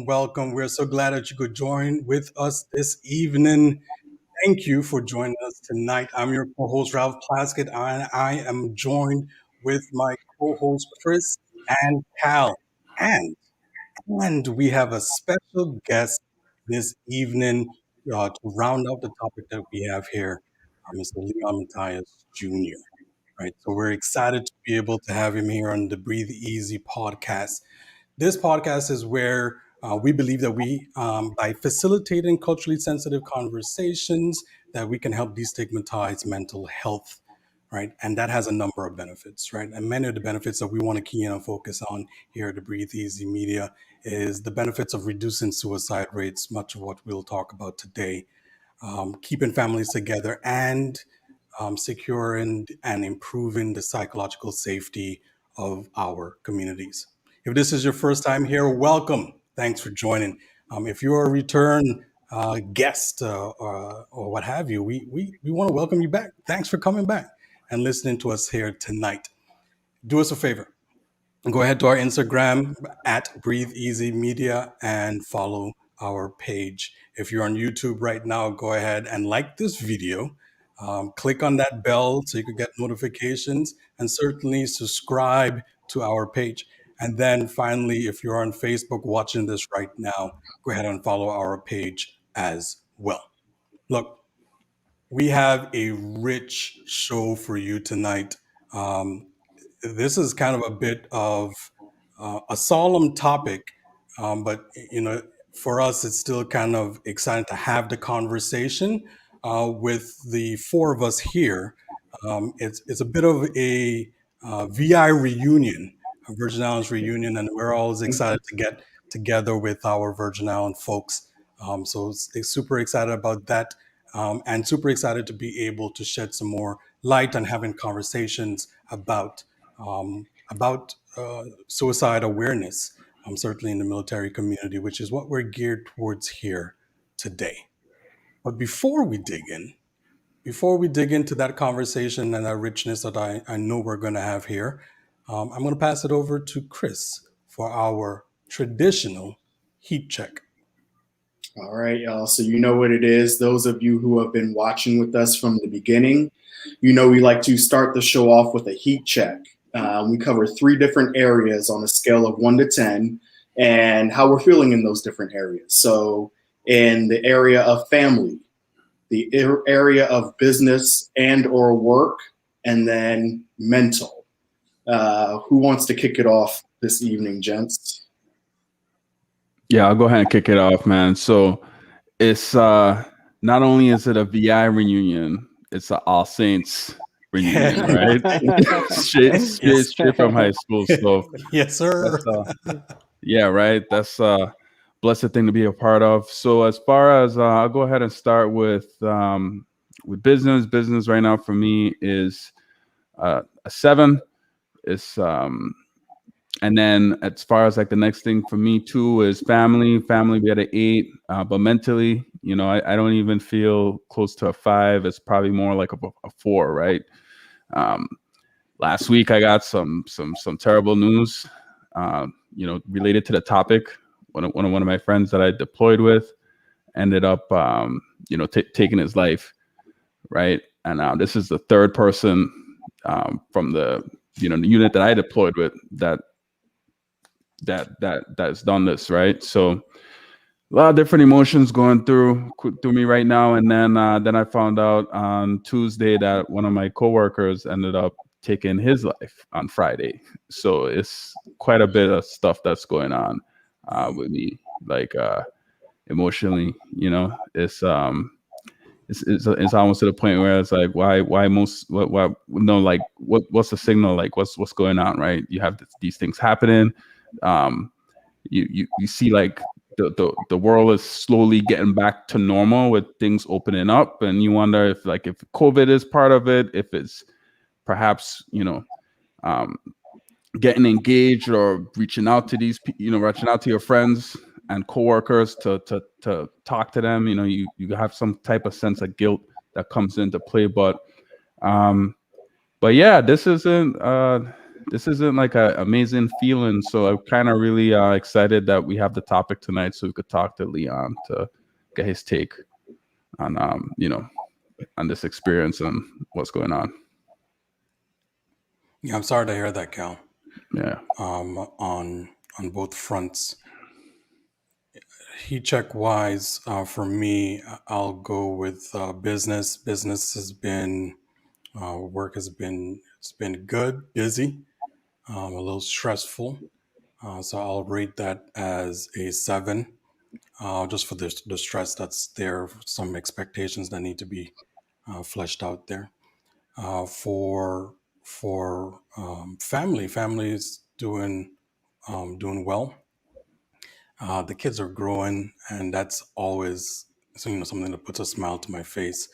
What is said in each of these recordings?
Welcome. We're so glad that you could join with us this evening. Thank you for joining us tonight. I'm your co-host, Ralph Plaskett, and I am joined with my co-host, Chris and Cal. And, and we have a special guest this evening to round out the topic that we have here, Mr. Leon Matthias Jr. Right, so we're excited to be able to have him here on the Breathe Easy podcast. This podcast is where we believe that by facilitating culturally sensitive conversations, that we can help destigmatize mental health, right? And that has a number of benefits, right? And many of the benefits that we want to key in and focus on here at the Breathe Easy Media is the benefits of reducing suicide rates, much of what we'll talk about today, keeping families together, and securing and improving the psychological safety of our communities. If this is your first time here, welcome. Thanks for joining. If you're a return guest or what have you, we want to welcome you back. Thanks for coming back and listening to us here tonight. Do us a favor. Go ahead to our Instagram at Breathe Easy Media and follow our page. If you're on YouTube right now, go ahead and like this video. Click on that bell so you can get notifications, and certainly subscribe to our page. And then finally, if you're on Facebook watching this right now, go ahead and follow our page as well. Look, we have a rich show for you tonight. This is kind of a bit of a solemn topic, but for us, it's still kind of exciting to have the conversation with the four of us here. It's a bit of a VI reunion, a Virgin Islands reunion, and we're always excited to get together with our Virgin Island folks. So it's super excited about that, and super excited to be able to shed some more light on having conversations about suicide awareness, certainly in the military community, which is what we're geared towards here today. But before we dig into that conversation and that richness that I know we're going to have here, I'm going to pass it over to Chris for our traditional heat check. All right, y'all. So you know what it is. Those of you who have been watching with us from the beginning, you know we like to start the show off with a heat check. We cover 3 different areas on a scale of 1 to 10 and how we're feeling in those different areas. So in the area of family, the area of business and or work, and then mental. Who wants to kick it off this evening, gents? Yeah, I'll go ahead and kick it off, man. So it's not only is it a VI reunion, it's an All Saints reunion, right? straight from high school. So yes, sir. Yeah, right. That's a blessed thing to be a part of. So as far as I'll go ahead and start with business. Business right now for me is a 7. It's and then as far as like the next thing for me too is family. Family, we had an 8. But mentally, I don't even feel close to a 5. It's probably more like a 4, right? Last week I got some terrible news, related to the topic. One of my friends that I deployed with ended up, taking his life, right? And this is the 3rd person from the the unit that I deployed with that's done this, right? So a lot of different emotions going through me right now. And then I found out on Tuesday that one of my coworkers ended up taking his life on Friday. So it's quite a bit of stuff that's going on with me, like emotionally. It's it's almost to the point where it's like, why most, why no, like what's the signal, like what's going on, right? You have these things happening. You see like the world is slowly getting back to normal with things opening up, and you wonder if COVID is part of it, if it's perhaps getting engaged or reaching out to reaching out to your friends and coworkers to talk to them. You have some type of sense of guilt that comes into play, but yeah, this isn't like an amazing feeling. So I'm kind of really excited that we have the topic tonight, so we could talk to Leon to get his take on on this experience and what's going on. Yeah, I'm sorry to hear that, Cal. Yeah. On both fronts. Heat check wise, for me, I'll go with business. Business has been work has been good, busy, a little stressful. So I'll rate that as a 7, just for the stress that's there, some expectations that need to be fleshed out there. For family is doing well. The kids are growing, and that's always something that puts a smile to my face.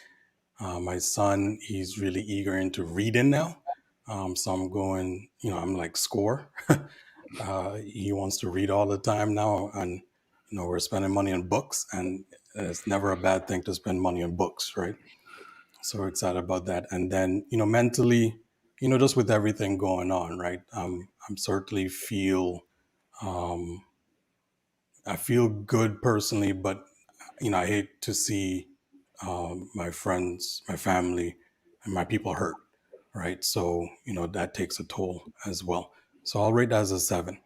My son, he's really eager into reading now. So I'm going, I'm like, score. He wants to read all the time now, and we're spending money on books, and it's never a bad thing to spend money on books, right? So we're excited about that. And then, mentally, just with everything going on, right? I'm certainly I feel good personally, but I hate to see my friends, my family, and my people hurt, right? So that takes a toll as well. So I'll rate that as a 7.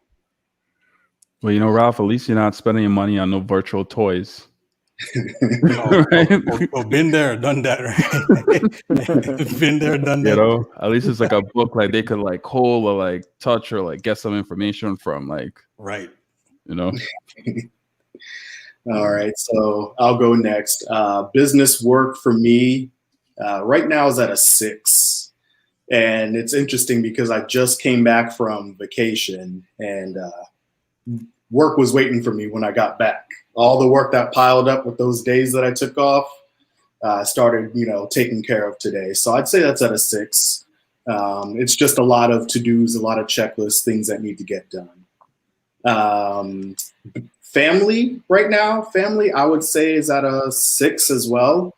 Well, Ralph, at least you're not spending your money on no virtual toys. Been there, done that, right? Been there, done that. At least it's like a book like they could like hold or like touch or like get some information from, like, right. All right, so I'll go next. Business work for me right now is at a 6. And it's interesting because I just came back from vacation, and work was waiting for me when I got back. All the work that piled up with those days that I took off, I started, taking care of today. So I'd say that's at a 6. It's just a lot of to-dos, a lot of checklists, things that need to get done. Family right now, I would say is at a 6 as well.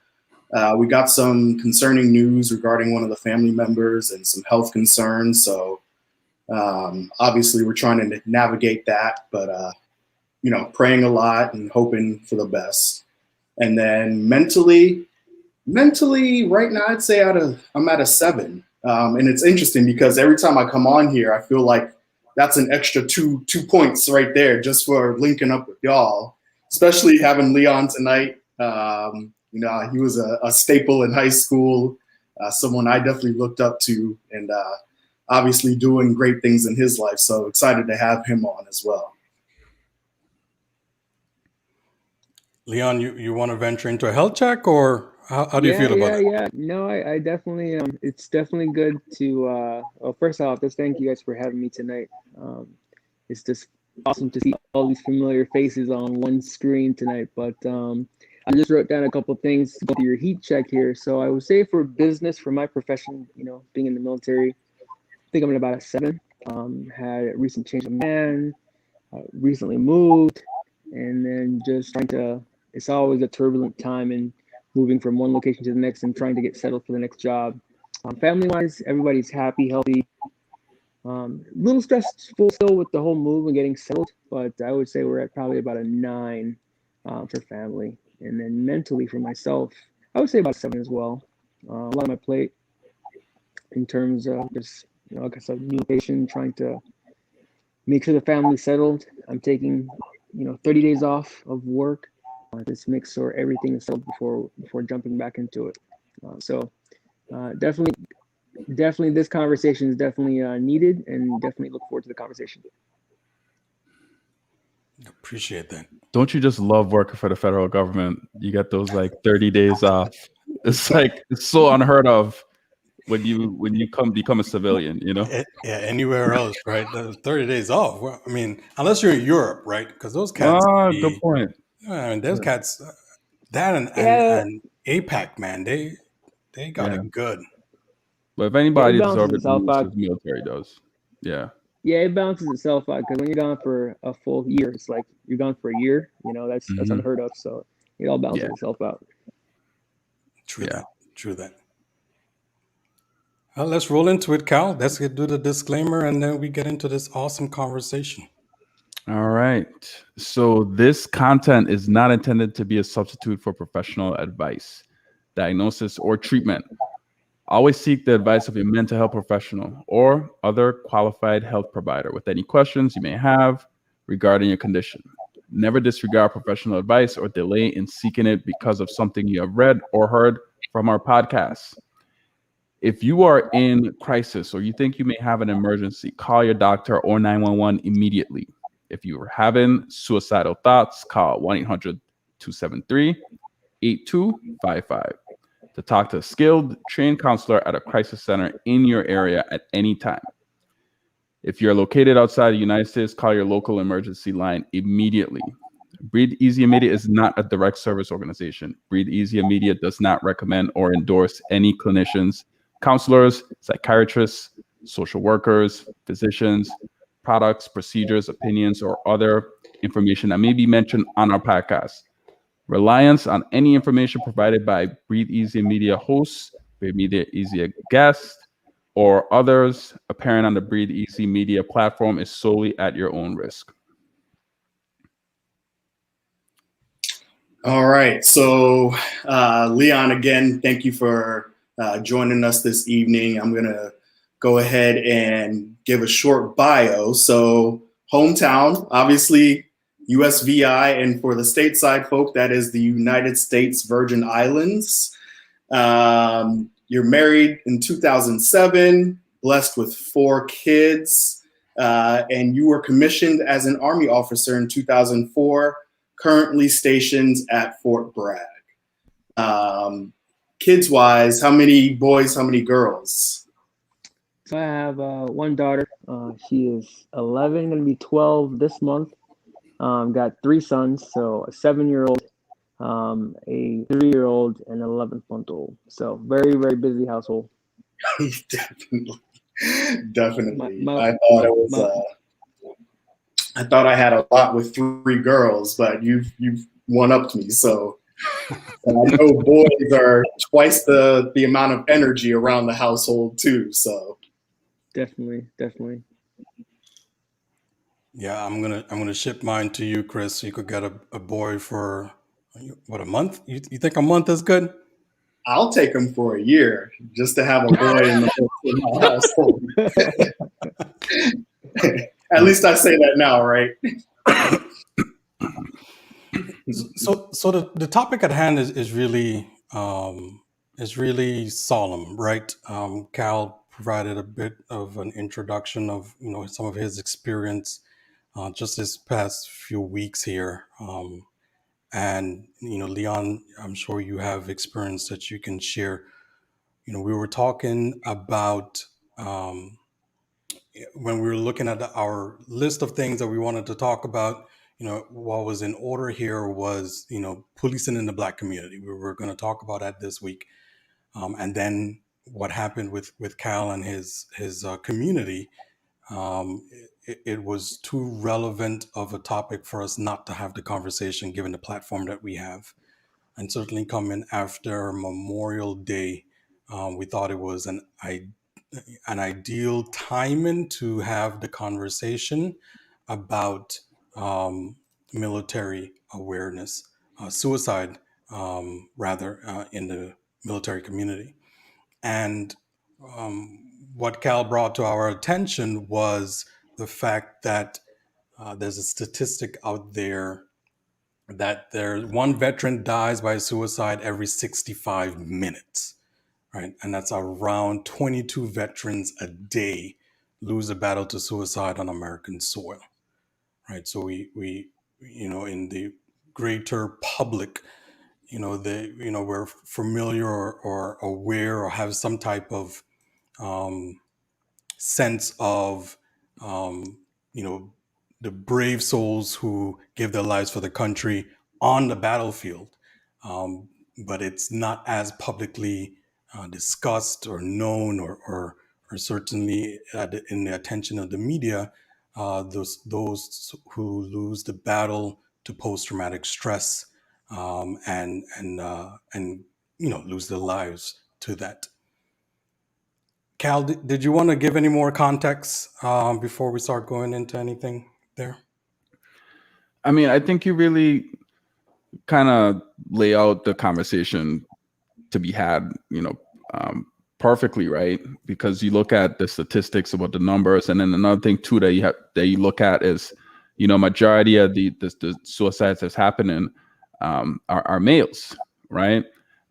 We got some concerning news regarding one of the family members and some health concerns. So obviously we're trying to navigate that, but praying a lot and hoping for the best. And then mentally right now, I'd say I'm at a 7. And it's interesting because every time I come on here, I feel like that's an extra two points right there just for linking up with y'all, especially having Leon tonight. He was a staple in high school, someone I definitely looked up to, and obviously doing great things in his life. So excited to have him on as well. Leon, you want to venture into a health check, or how do you feel about it? Yeah. No, I definitely, it's definitely good to, well, first off, just thank you guys for having me tonight. It's just awesome to see all these familiar faces on one screen tonight, but I just wrote down a couple of things to go through your heat check here. So I would say for business, for my profession, being in the military, I think I'm at about a 7. Had a recent change of man, recently moved, and then just trying to, it's always a turbulent time in moving from one location to the next and trying to get settled for the next job. Family-wise, everybody's happy, healthy. A little stressful still with the whole move and getting settled, but I would say we're at probably about a 9 for family. And then mentally for myself, I would say about 7 as well. A lot on my plate in terms of just, like I said, new location, trying to make sure the family's settled. I'm taking, 30 days off of work. Just make sure everything is settled before jumping back into it. Definitely this conversation is definitely needed, and definitely look forward to the conversation. Appreciate that. Don't you just love working for the federal government? You get those like 30 days off. It's like it's so unheard of when you become a civilian, you know. Yeah, anywhere else, right? The 30 days off. Well, I mean, unless you're in Europe, right? Because those cats can Good be, point. I mean, those cats, that Yeah, and APAC, man, they got Yeah, it good. but if yeah, it anybody balances deserves it the itself most, out. is military does. Yeah, Yeah, it balances itself out because when you're gone for a full year, it's like you're gone for a year. You know, that's hmm unheard of. So it all yeah, balances itself out. True yeah. that. True that. Well, let's roll into it, Cal. Do the disclaimer, and then we get into this awesome conversation. All right. So this content is not intended to be a substitute for professional advice, diagnosis, or treatment. Always seek the advice of a mental health professional or other qualified health provider with any questions you may have regarding your condition. Never disregard professional advice or delay in seeking it because of something you have read or heard from our podcast. If you are in crisis or you think you may have an emergency, call your doctor or 911 immediately. If you are having suicidal thoughts, call 1 800 273 8255 to talk to a skilled, trained counselor at a crisis center in your area at any time. If you're located outside the United States, call your local emergency line immediately. Breathe Easy Immediate is not a direct service organization. Breathe Easy Immediate does not recommend or endorse any clinicians, counselors, psychiatrists, social workers, physicians, products, procedures, opinions, or other information that may be mentioned on our podcast. Reliance on any information provided by Breathe Easy Media hosts, Breathe Media Easy guests, or others appearing on the Breathe Easy Media platform is solely at your own risk. All right. So, Leon, again, thank you for joining us this evening. I'm going to go ahead and give a short bio. So, hometown, obviously, USVI, and for the stateside folk, that is the United States Virgin Islands. You're married in 2007, blessed with 4 kids, and you were commissioned as an Army officer in 2004. Currently stationed at Fort Bragg. Kids wise, how many boys, how many girls? So I have one daughter. She is 11, gonna be 12 this month. Got 3 sons, so a 7-year-old, a 3-year-old, and an 11-month-old. So very, very busy household. Definitely. My, I thought it was. my, I thought I had a lot with 3 girls, but you've one-upped me. So, and I know boys are twice the amount of energy around the household too. So definitely. Yeah, I'm gonna ship mine to you, Chris. So you could get a boy for what, a month? You think a month is good? I'll take them for a year just to have a boy in my household. At least I say that now, right? So the topic at hand is really solemn, right? Cal provided a bit of an introduction of some of his experience just this past few weeks here, and Leon, I'm sure you have experience that you can share. We were talking about when we were looking at our list of things that we wanted to talk about. What was in order here was policing in the Black community. We were going to talk about that this week, and then what happened with Cal and his community. It was too relevant of a topic for us not to have the conversation, given the platform that we have, and certainly coming after Memorial Day. We thought it was an ideal timing to have the conversation about military awareness, suicide, rather, in the military community. And what Cal brought to our attention was the fact that there's a statistic out there that one veteran dies by suicide every 65 minutes, right? And that's around 22 veterans a day lose a battle to suicide on American soil, right? So we in the greater public, we're familiar or aware or have some type of sense of you know the brave souls who give their lives for the country on the battlefield, um, but it's not as publicly discussed or known or certainly in the attention of the media. Those who lose the battle to post-traumatic stress, and lose their lives to that. Cal, did you want to give any more context before we start going into anything there? I mean, I think you really kind of lay out the conversation to be had, perfectly, right? Because you look at the statistics about the numbers, and then another thing too that you look at is, majority of the suicides that's happening are males, right?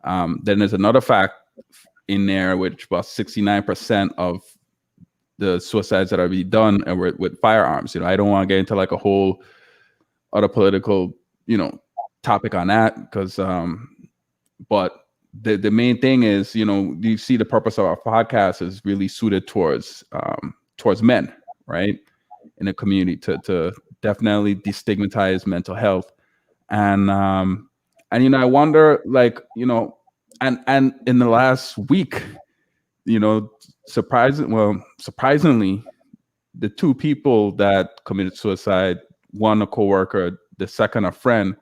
Then there's another fact in there, which about 69% of the suicides that are being done and with firearms. I don't want to get into like a whole other political, topic on that, because but the main thing is, you see the purpose of our podcast is really suited towards men, right, in the community, to definitely destigmatize mental health. And I wonder, like, and in the last week, surprisingly, the two people that committed suicide, one a coworker, the second a friend,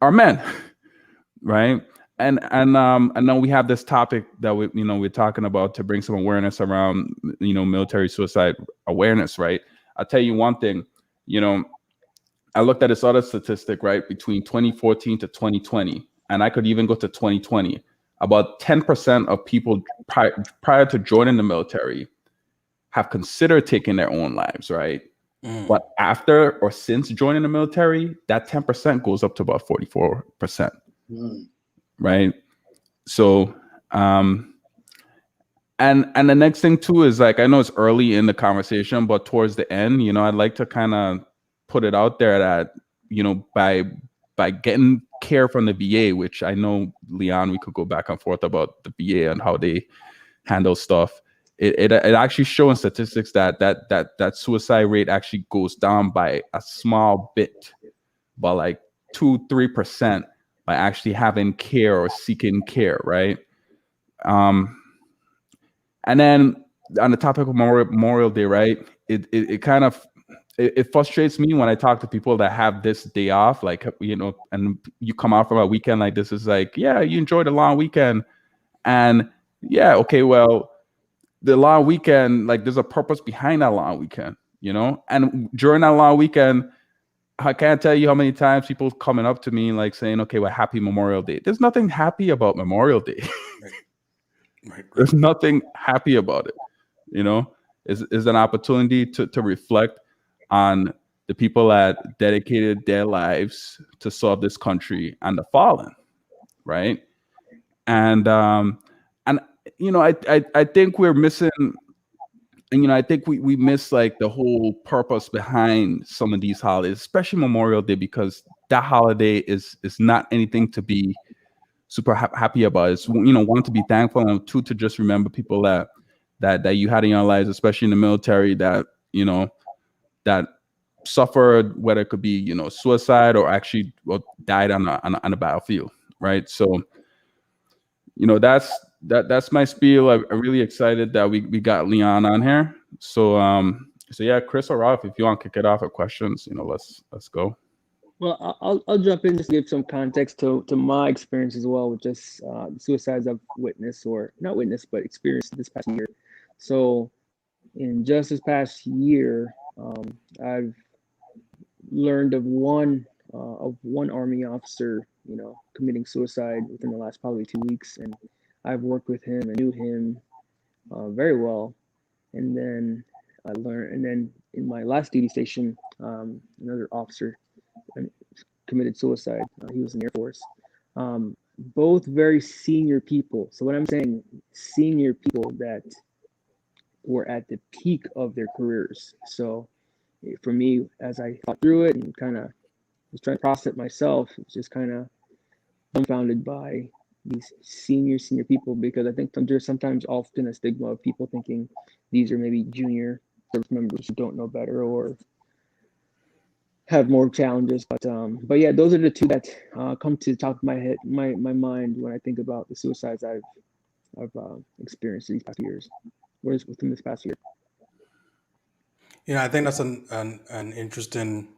are men, right? And then we have this topic that we're talking about to bring some awareness around military suicide awareness, right? I'll tell you one thing, I looked at this other statistic, right, between 2014 to 2020, and I could even go to 2020. About 10% of people prior to joining the military have considered taking their own lives, right? But after or since joining the military, that 10% goes up to about 44%, right? So, and the next thing too is, like, I know it's early in the conversation, but towards the end, I'd like to kind of put it out there that, by getting care from the VA, which I know, Leon, we could go back and forth about the VA and how they handle stuff. It actually showing statistics that suicide rate actually goes down by a small bit, by like 2-3%, by actually having care or seeking care, right? And then on the topic of Memorial Day, right? It kind of frustrates me when I talk to people that have this day off, like, and you come out from a weekend like this, is like, yeah, you enjoyed a long weekend, and yeah, okay, well, the long weekend, like, there's a purpose behind that long weekend, and during that long weekend, I can't tell you how many times people coming up to me like saying, okay, well, happy Memorial Day. There's nothing happy about Memorial Day. Right. There's nothing happy about it. Is an opportunity to reflect on the people that dedicated their lives to serve this country and the fallen, right? And I think we're missing, and I think we miss, like, the whole purpose behind some of these holidays, especially Memorial Day, because that holiday is not anything to be super happy about. It's, one, to be thankful, and two, to just remember people that you had in your lives, especially in the military, that that suffered, whether it could be suicide or actually died on a battlefield, right? So that's my spiel. I'm really excited that we got Leon on here. So yeah, Chris or Ralph, if you want to kick it off with questions, let's go. Well, I'll jump in just to give some context to my experience as well with just the suicides I've witnessed, or not witnessed, but experienced this past year. So in just this past year, I've learned of one Army officer, committing suicide within the last probably 2 weeks, and I've worked with him and knew him very well. And then in my last duty station, another officer committed suicide. He was in the Air Force. Both very senior people. So when I'm saying senior people, that were at the peak of their careers. So for me, as I thought through it and kind of was trying to process it myself, it's just kind of dumbfounded by these senior people, because I think there's sometimes often a stigma of people thinking these are maybe junior service members who don't know better or have more challenges. But yeah, those are the two that come to the top of my mind when I think about the suicides I've experienced these past years, within this past year. I think that's an interesting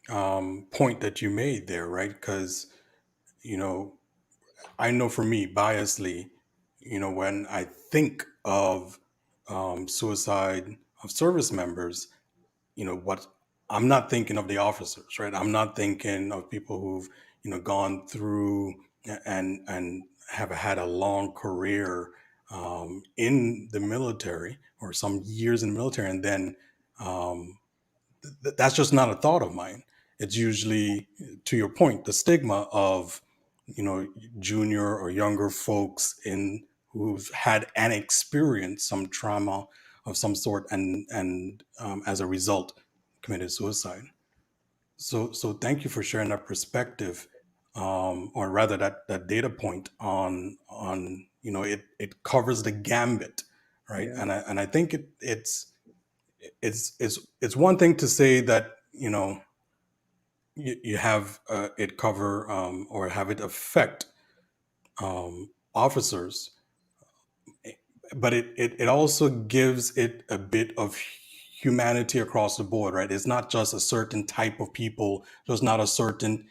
point that you made there, right? Because I know for me, biasly, when I think of suicide of service members, what I'm not thinking of the officers, right? I'm not thinking of people who've gone through and have had a long career in the military or some years in the military, and then that's just not a thought of mine. It's usually, to your point, the stigma of junior or younger folks in who've had an experience, some trauma of some sort, and as a result committed suicide. So thank you for sharing that perspective, or rather that data point on it covers the gambit, right? Yeah. And I think it's one thing to say that you have it cover or have it affect officers, but it also gives it a bit of humanity across the board, right? It's not just a certain type of people, just not a certain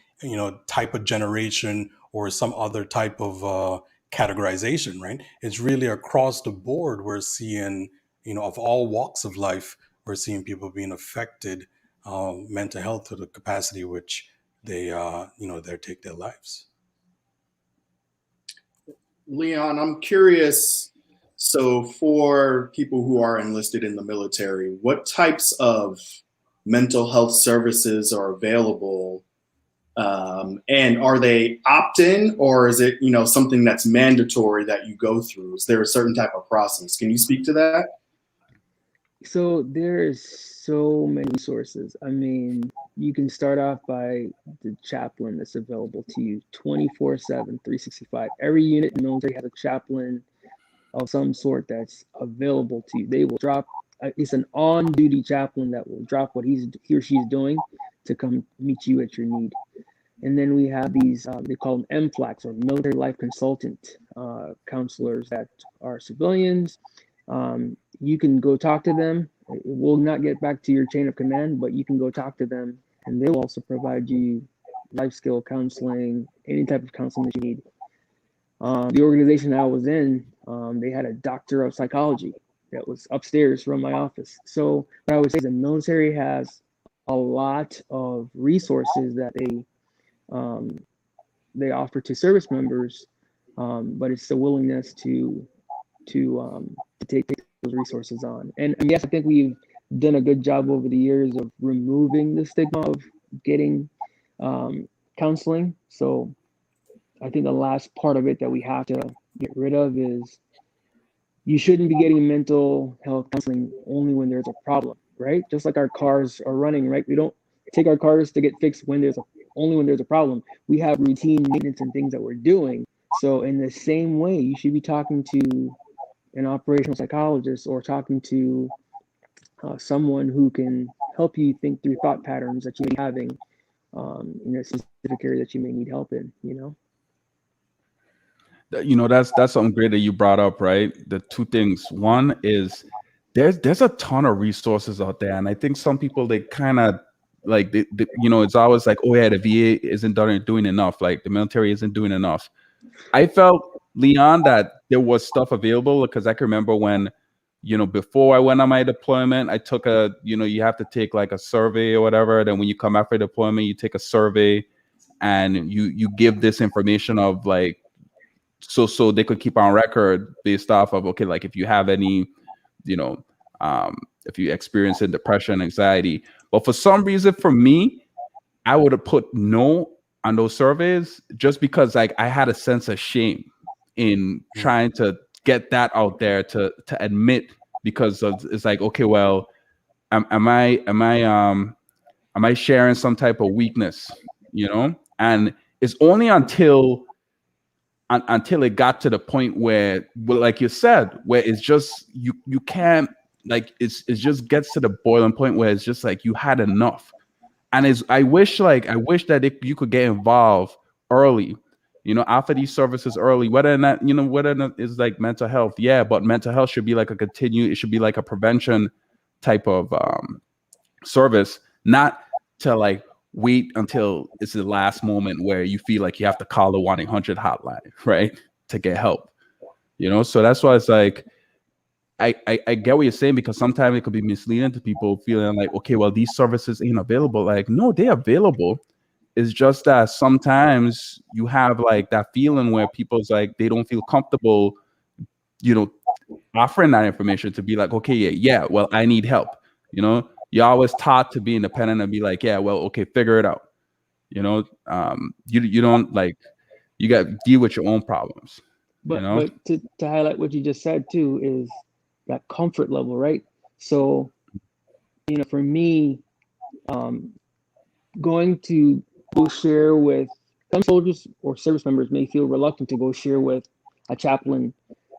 type of generation or some other type of categorization, right? It's really across the board. We're seeing of all walks of life, we're seeing people being affected mental health to the capacity which they they take their lives. Leon, I'm curious. So, for people who are enlisted in the military, what types of mental health services are available? And are they opt-in, or is it something that's mandatory that you go through? Is there a certain type of process? Can you speak to that? So there's so many resources. I mean, you can start off by the chaplain that's available to you 24/7, 365. Every unit in the military has a chaplain of some sort that's available to you. They will drop, it's an on-duty chaplain that will drop what he or she's doing to come meet you at your need. And then we have these, they call them MFLACs, or military life consultant counselors, that are civilians. You can go talk to them. It will not get back to your chain of command, but you can go talk to them, and they will also provide you life skill counseling, any type of counseling that you need. The organization I was in, they had a doctor of psychology that was upstairs from my office. So what I would say is the military has a lot of resources that they offer to service members, but it's the willingness to take those resources on. And yes, I think we've done a good job over the years of removing the stigma of getting counseling. So I think the last part of it that we have to get rid of is you shouldn't be getting mental health counseling only when there's a problem, right? Just like our cars are running, right? We don't take our cars to get fixed only when there's a problem. We have routine maintenance and things that we're doing. So in the same way, you should be talking to an operational psychologist or talking to someone who can help you think through thought patterns that you may be having in a specific area that you may need help in, That's something great that you brought up, right? The two things. One is there's a ton of resources out there, and I think some people, they kind of like it's always like, oh yeah, the VA isn't doing enough, like the military isn't doing enough. I felt, Leon, that there was stuff available, because I can remember when before I went on my deployment, I took you have to take like a survey or whatever. Then when you come after deployment, you take a survey and you give this information of like, so they could keep on record based off of, okay, like if you have any, if you experience depression, anxiety. But for some reason, for me, I would have put no on those surveys, just because like I had a sense of shame in trying to get that out there to admit, because it's like, okay, well, am I sharing some type of weakness, And it's only until until it got to the point where, well, like you said, where it's just you can't, like, it just gets to the boiling point where it's just like you had enough. And I wish that you could get involved early, after these services early, whether or not, whether or not it's like mental health. Yeah, but mental health should be like it should be like a prevention type of service, not to like wait until it's the last moment where you feel like you have to call the 1-800 hotline, right, to get help. So that's why it's like, I get what you're saying, because sometimes it could be misleading to people feeling like, okay, well, these services ain't available. Like, no, they're available. It's just that sometimes you have like that feeling where people's like, they don't feel comfortable, offering that information, to be like, okay, yeah, well, I need help. You're always taught to be independent and be like, yeah, well, okay, figure it out. You don't, like, you got to deal with your own problems. But to highlight what you just said too is that comfort level, right? So, for me, going to go share with some soldiers or service members may feel reluctant to go share with a chaplain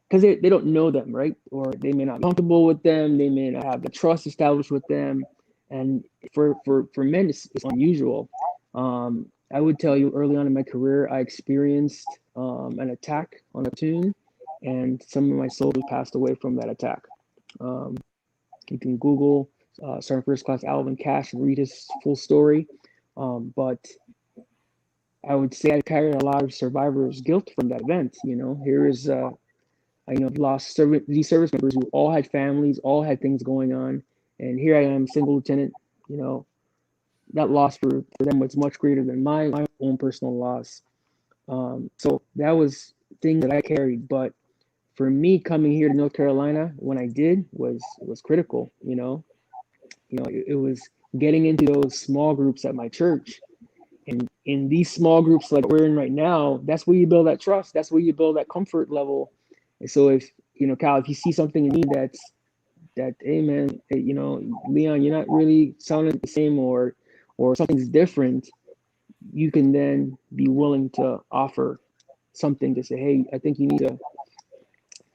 because they don't know them, right? Or they may not be comfortable with them. They may not have the trust established with them. And for men, it's unusual. I would tell you, early on in my career, I experienced an attack on a platoon, and some of my soldiers passed away from that attack. You can Google Sergeant First Class Alvin Cash and read his full story. But I would say I carried a lot of survivors' guilt from that event. Here is I've lost these service members who all had families, all had things going on, and here I am, single lieutenant. That loss for them was much greater than my own personal loss. So that was thing that I carried. But for me, coming here to North Carolina when I did was critical. It was getting into those small groups at my church. And in these small groups like we're in right now, that's where you build that trust. That's where you build that comfort level. And so if, Kyle, if you see something in me that, hey man, hey, Leon, you're not really sounding the same, or something's different, you can then be willing to offer something to say, hey, I think you need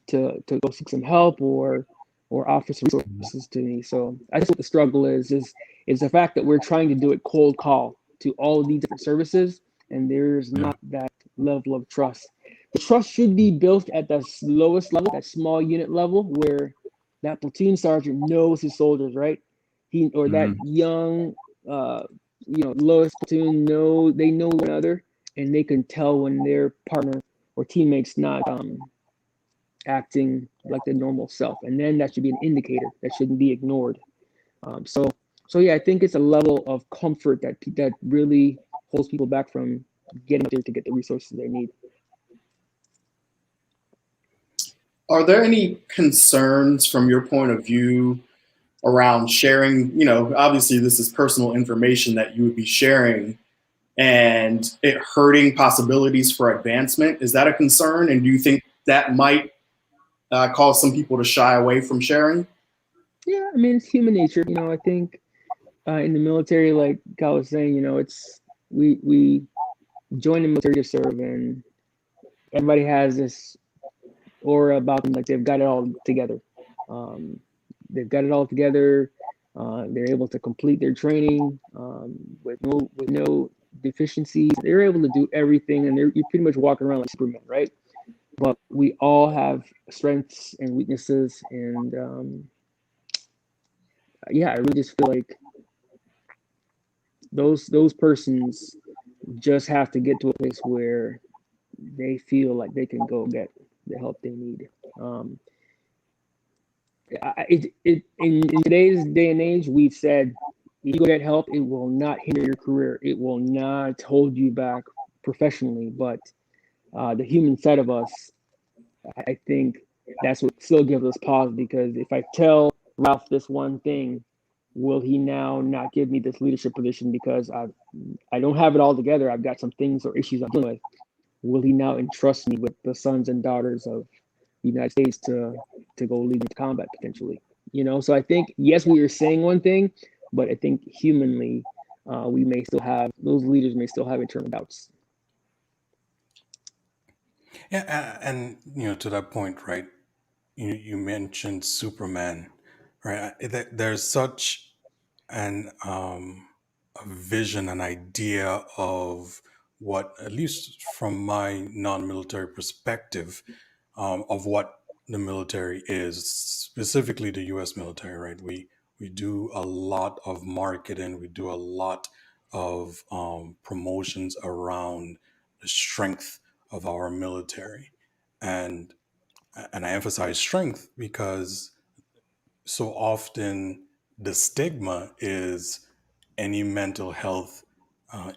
to go seek some help, or offer some resources to me. So I think what the struggle is the fact that we're trying to do it cold call to all of these different services, and there's not that level of trust. The trust should be built at the lowest level, that small unit level, where that platoon sergeant knows his soldiers, right? That young, lowest platoon they know one another, and they can tell when their partner or teammates not acting like their normal self, and then that should be an indicator that shouldn't be ignored. So yeah, I think it's a level of comfort that really holds people back from getting there to get the resources they need. Are there any concerns from your point of view around sharing? Obviously this is personal information that you would be sharing, and it hurting possibilities for advancement. Is that a concern? And do you think that might cause some people to shy away from sharing? Yeah, I mean, it's human nature. I think in the military, like Kyle was saying, it's we join the military to serve, and everybody has this aura about them, like they've got it all together. They've got it all together. They're able to complete their training with no deficiencies. They're able to do everything, and you're pretty much walking around like Superman, right? But we all have strengths and weaknesses, and I really just feel like those persons just have to get to a place where they feel like they can go get the help they need. In today's day and age, we've said you go get help, it will not hinder your career, it will not hold you back professionally. But the human side of us, I think that's what still gives us pause, because if I tell Ralph this one thing, will he now not give me this leadership position because I don't have it all together? I've got some things or issues I'm dealing with. Will he now entrust me with the sons and daughters of the United States to go lead into combat potentially? So I think, yes, we are saying one thing, but I think humanly, those leaders may still have internal doubts. Yeah, and to that point, right? You mentioned Superman, right? There's such an a vision, an idea of what, at least from my non-military perspective, of what the military is, specifically the U.S. military, right? We do a lot of marketing, we do a lot of promotions around the strength of our military, and I emphasize strength because so often the stigma is any mental health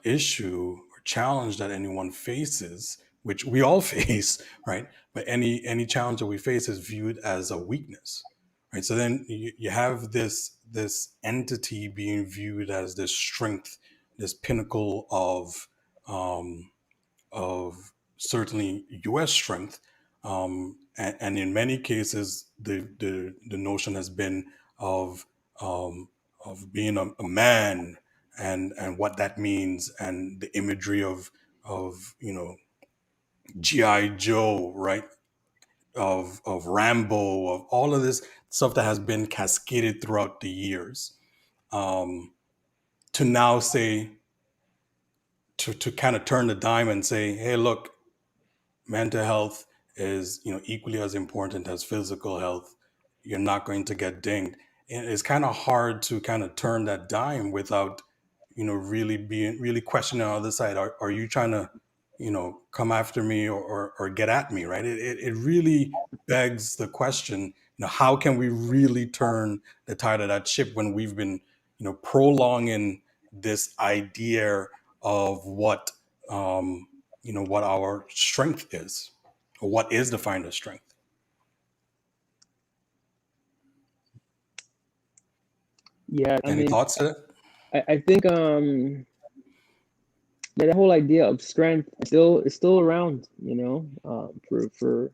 issue or challenge that anyone faces, which we all face, right? But any challenge that we face is viewed as a weakness, right? So then you have this entity being viewed as this strength, this pinnacle um, of certainly U.S. strength, and in many cases, the notion has been of um, being a man, and what that means, and the imagery of GI Joe, right? Of Rambo, of all of this stuff that has been cascaded throughout the years, um, to now say, to kind of turn the dime and say, hey, look, mental health is equally as important as physical health. You're not going to get dinged. And it's kind of hard to kind of turn that dime without really questioning on the other side. Are you trying to come after me, or get at me, right? It really begs the question, how can we really turn the tide of that ship when we've been prolonging this idea of what our strength is, or what is defined as strength. Yeah, I Any mean, thoughts to that? I think yeah, the whole idea of strength is still around, for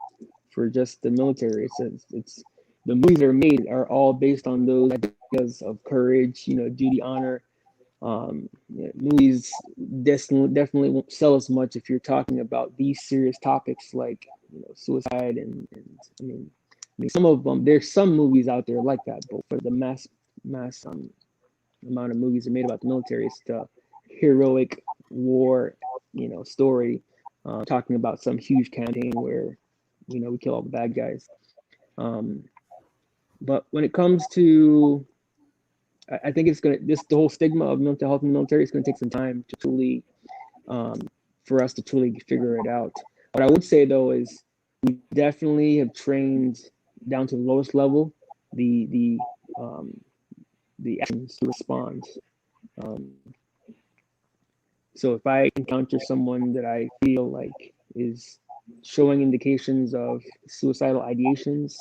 just the military. It's the movies that are made are all based on those ideas of courage, duty, honor. Yeah, movies definitely won't sell as much if you're talking about these serious topics like suicide and I mean some of them. There's some movies out there like that, but for the mass amount of movies that are made about the military, it's the heroic war, story, talking about some huge campaign where we kill all the bad guys. Um, but when it comes to I think it's gonna this the whole stigma of mental health in the military is gonna take some time to truly um, for us to truly figure it out. What I would say though is we definitely have trained down to the lowest level um, the actions to respond. Um, so if I encounter someone that I feel like is showing indications of suicidal ideations,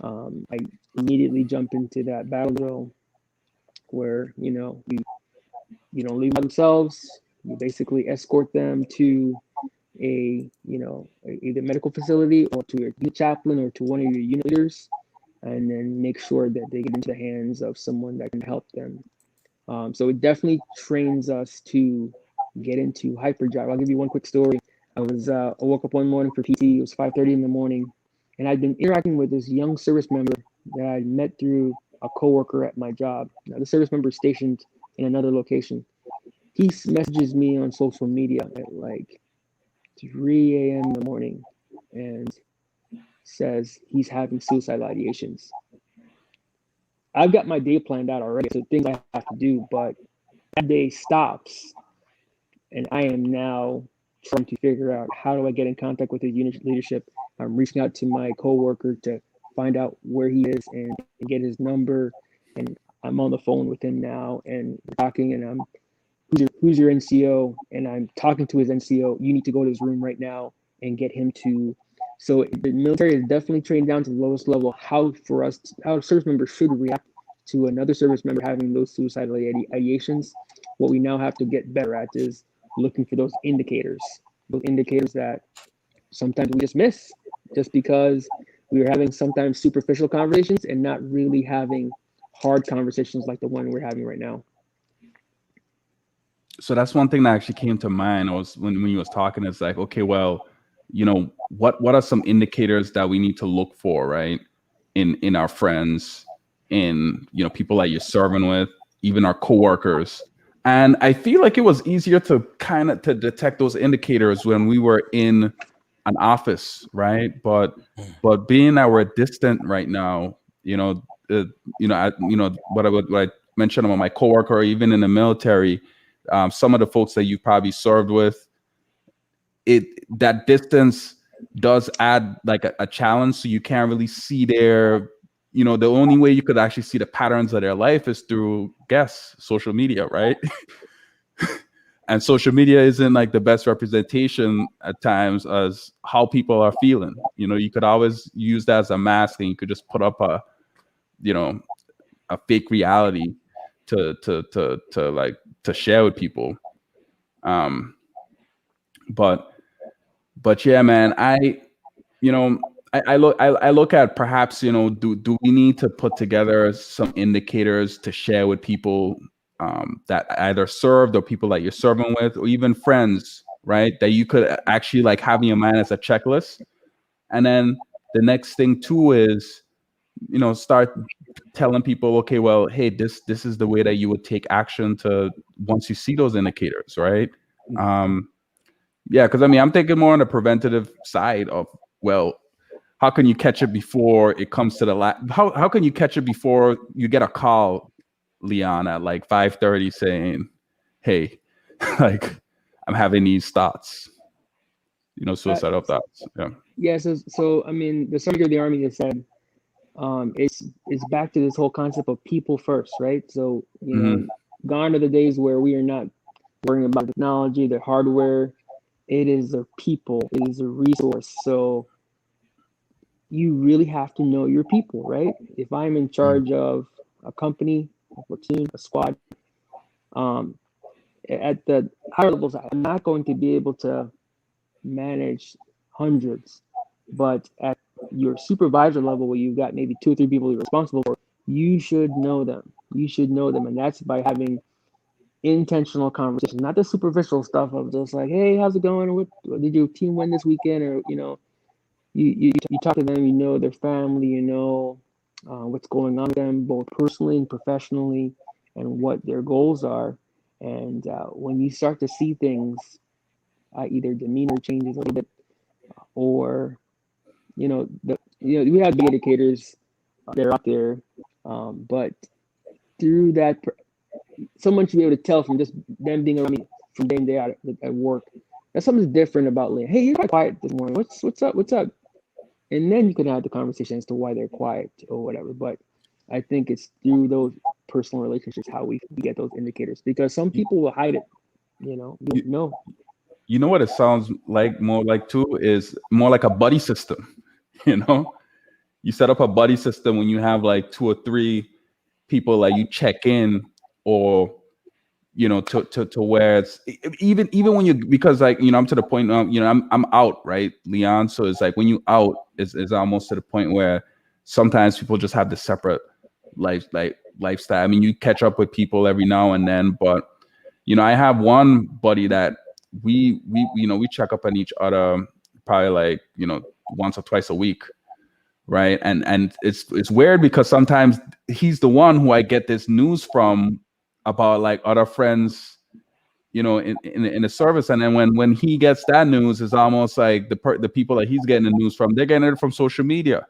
I immediately jump into that battle drill where you don't leave by themselves. You basically escort them to either medical facility or to your unit chaplain or to one of your unit leaders, and then make sure that they get into the hands of someone that can help them. So it definitely trains us to get into hyperdrive. I'll give you one quick story. I woke up one morning for PT. It was 5:30 in the morning, and I'd been interacting with this young service member that I met through a coworker at my job. Now the service member is stationed in another location. He messages me on social media at like 3 a.m. in the morning and says he's having suicidal ideations. I've got my day planned out already, so things I have to do, but that day stops, and I am now trying to figure out how do I get in contact with his unit leadership. I'm reaching out to my coworker to find out where he is and get his number, and I'm on the phone with him now and talking, and I'm who's your NCO, and I'm talking to his NCO. You need to go to his room right now and get him to. So the military is definitely trained down to the lowest level how a service member should react to another service member having those suicidal ideations. What we now have to get better at is looking for those indicators that sometimes we just miss, just because we are having sometimes superficial conversations and not really having hard conversations like the one we're having right now. So that's one thing that actually came to mind. I was when you was talking. It's like, okay, well, what are some indicators that we need to look for, right? In our friends, in people that you're serving with, even our coworkers. And I feel like it was easier to kind of to detect those indicators when we were in an office, right? But being that we're distant right now, what I mentioned about my coworker, or even in the military, some of the folks that you probably served with, that distance does add like a challenge. So you can't really see the only way you could actually see the patterns of their life is through social media, right? And social media isn't like the best representation at times as how people are feeling. You could always use that as a mask, and you could just put up a fake reality to share with people. But yeah, man, I look at perhaps, do we need to put together some indicators to share with people that either served or people that you're serving with, or even friends, right? That you could actually like have in your mind as a checklist. And then the next thing too is, start telling people, okay, well, hey, this is the way that you would take action to once you see those indicators, right? Yeah, because I'm thinking more on the preventative side of, well, how can you catch it before it comes to the how can you catch it before you get a call, Leon, at like 5:30 saying, hey, like I'm having these thoughts, suicidal thoughts. Yeah. Yeah. So I mean, the Sergeant of the Army has said, it's back to this whole concept of people first, right? So gone are the days where we are not worrying about technology, the hardware. It is a people. It is a resource. So you really have to know your people, right? If I'm in charge of a company, a platoon, a squad, at the higher levels, I'm not going to be able to manage hundreds. But at your supervisor level, where you've got maybe 2 or 3 people you're responsible for, you should know them. You should know them. And that's by having intentional conversations, not the superficial stuff of just like, hey, how's it going? What did your team win this weekend? Or, you talk to them, their family, what's going on with them, both personally and professionally, and what their goals are. And when you start to see things, either demeanor changes a little bit, or we have big indicators, they're out there, but through that, someone should be able to tell from just them being around me from day to day at work. There's something different about Leon. Hey, you're quiet this morning. What's up? And then you can have the conversation as to why they're quiet or whatever. But I think it's through those personal relationships how we get those indicators, because some people will hide it. No. You know what it sounds like more like too is more like a buddy system. You set up a buddy system when you have like 2 or 3 people that you check in, or to where it's even when you, because like I'm to the point I'm out, right, Leon? So it's like when you out is almost to the point where sometimes people just have the separate lifestyle. I mean, you catch up with people every now and then, but I have one buddy that we check up on each other probably like once or twice a week, right? And it's weird because sometimes he's the one who I get this news from about like other friends, in the service, and then when he gets that news, it's almost like the people that he's getting the news from, they're getting it from social media,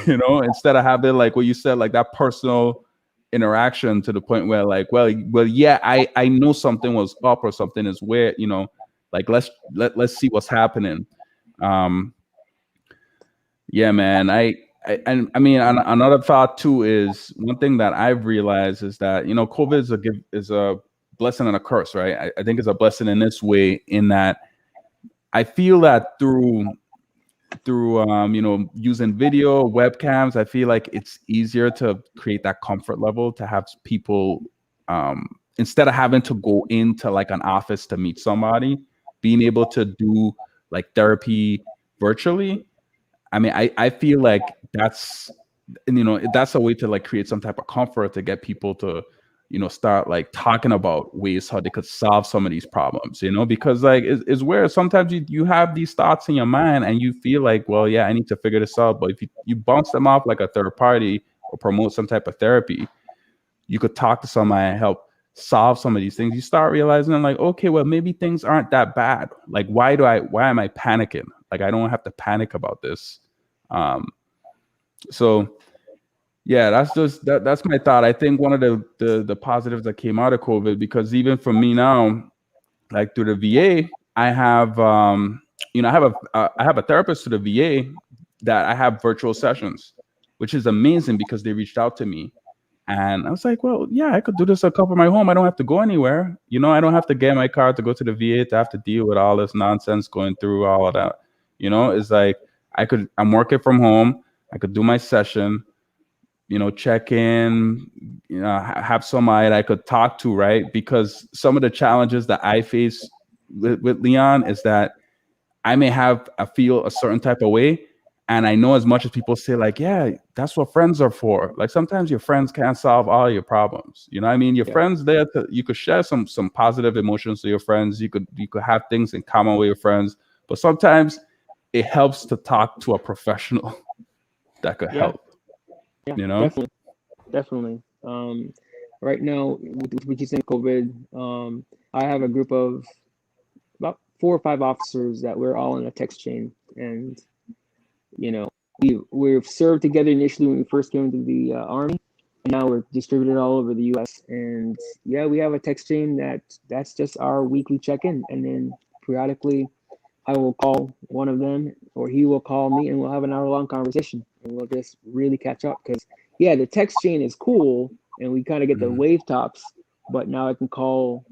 instead of having like what you said, like that personal interaction to the point where like, well, yeah, I know something was up or something is weird, like let's see what's happening. Yeah, man. I mean, another thought too is one thing that I've realized is that COVID is a blessing and a curse, right? I think it's a blessing in this way, in that I feel that through using video webcams, I feel like it's easier to create that comfort level to have people, instead of having to go into like an office to meet somebody, being able to do like therapy virtually. I mean, I feel like that's a way to like create some type of comfort to get people to start like talking about ways how they could solve some of these problems, because like it's where sometimes you have these thoughts in your mind and you feel like, well, yeah, I need to figure this out. But if you bounce them off like a third party or promote some type of therapy, you could talk to somebody and help solve some of these things. You start realizing like, okay, well, maybe things aren't that bad. Like, why am I panicking? Like, I don't have to panic about this. So yeah, that's my thought. I think one of the positives that came out of COVID, because even for me now, like through the VA, I have I have a therapist to the VA that I have virtual sessions, which is amazing because they reached out to me. And I was like, well, yeah, I could do this at the comfort of my home. I don't have to go anywhere. I don't have to get in my car to go to the VA to have to deal with all this nonsense going through all of that. It's like I'm working from home. I could do my session, check in, have somebody I could talk to, right? Because some of the challenges that I face with Leon is that I may feel a certain type of way. And I know as much as people say like, yeah, that's what friends are for. Like sometimes your friends can't solve all your problems. You know what I mean? Your friends you could share some positive emotions with your friends. You could have things in common with your friends, but sometimes it helps to talk to a professional that could help. Yeah, definitely. Right now, with you saying COVID, I have a group of about 4 or 5 officers that we're all in a text chain, and we've served together initially when we first came into the Army, and now we're distributed all over the U.S. And yeah, we have a text chain that's just our weekly check-in, and then periodically I will call one of them or he will call me, and we'll have an hour-long conversation, and we'll just really catch up. Because yeah, the text chain is cool and we kind of get the wave tops, but now I can call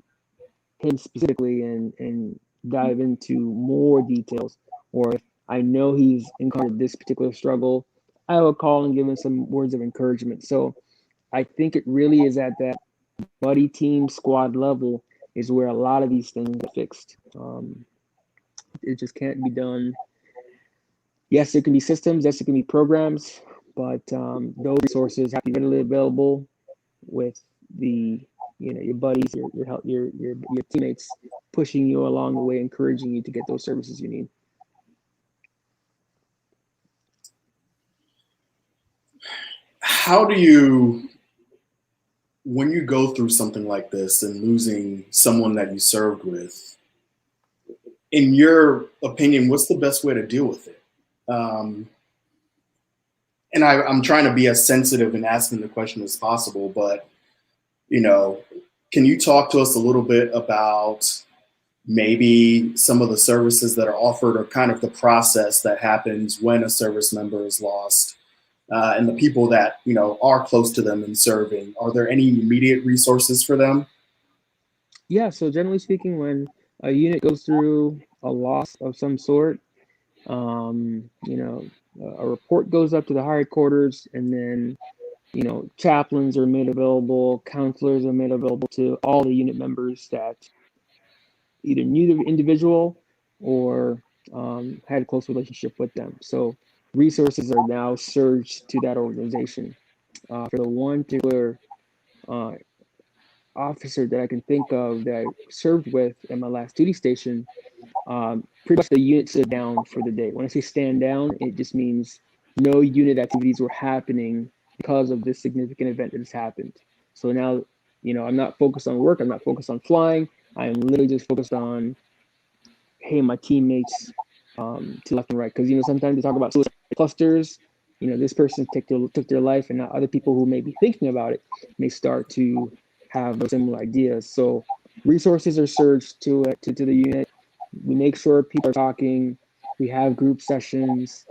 him specifically and dive into more details. Or if I know he's encountered this particular struggle, I will call and give him some words of encouragement. So I think it really is at that buddy team squad level is where a lot of these things are fixed. It just can't be done. Yes, there can be systems, yes, it can be programs, but those resources have to be readily available with your buddies, your teammates pushing you along the way, encouraging you to get those services you need. How do you, when you go through something like this and losing someone that you served with, in your opinion, what's the best way to deal with it? And I'm trying to be as sensitive in asking the question as possible, but, can you talk to us a little bit about maybe some of the services that are offered or kind of the process that happens when a service member is lost, and the people that, are close to them and serving? Are there any immediate resources for them? Yeah, so generally speaking, when a unit goes through a loss of some sort, a report goes up to the higher quarters, and then, chaplains are made available, counselors are made available to all the unit members that either knew the individual or had a close relationship with them. So resources are now surged to that organization. For the one particular officer that I can think of that I served with at my last duty station, pretty much the unit stood down for the day. When I say stand down, it just means no unit activities were happening because of this significant event that has happened. So now, I'm not focused on work. I'm not focused on flying. I am literally just focused on, hey, my teammates to left and right. Because, sometimes they talk about suicide clusters. This person took their life, and now other people who may be thinking about it may start to have similar ideas. So resources are surged to the unit. We make sure people are talking. We have group sessions.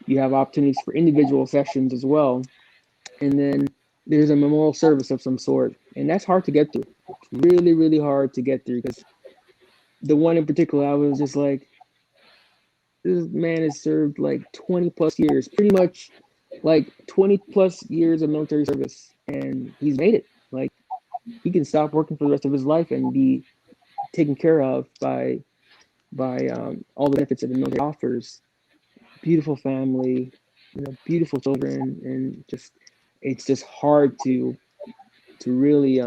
You have opportunities for individual sessions as well. And then there's a memorial service of some sort. And that's hard to get through. It's really, really hard to get through, because the one in particular, I was just like, this man has served like 20 plus years, pretty much like 20 plus years of military service. And he's made it. Like, he can stop working for the rest of his life and be taken care of by all the benefits that the military offers. Beautiful family, beautiful children, and it's just hard to really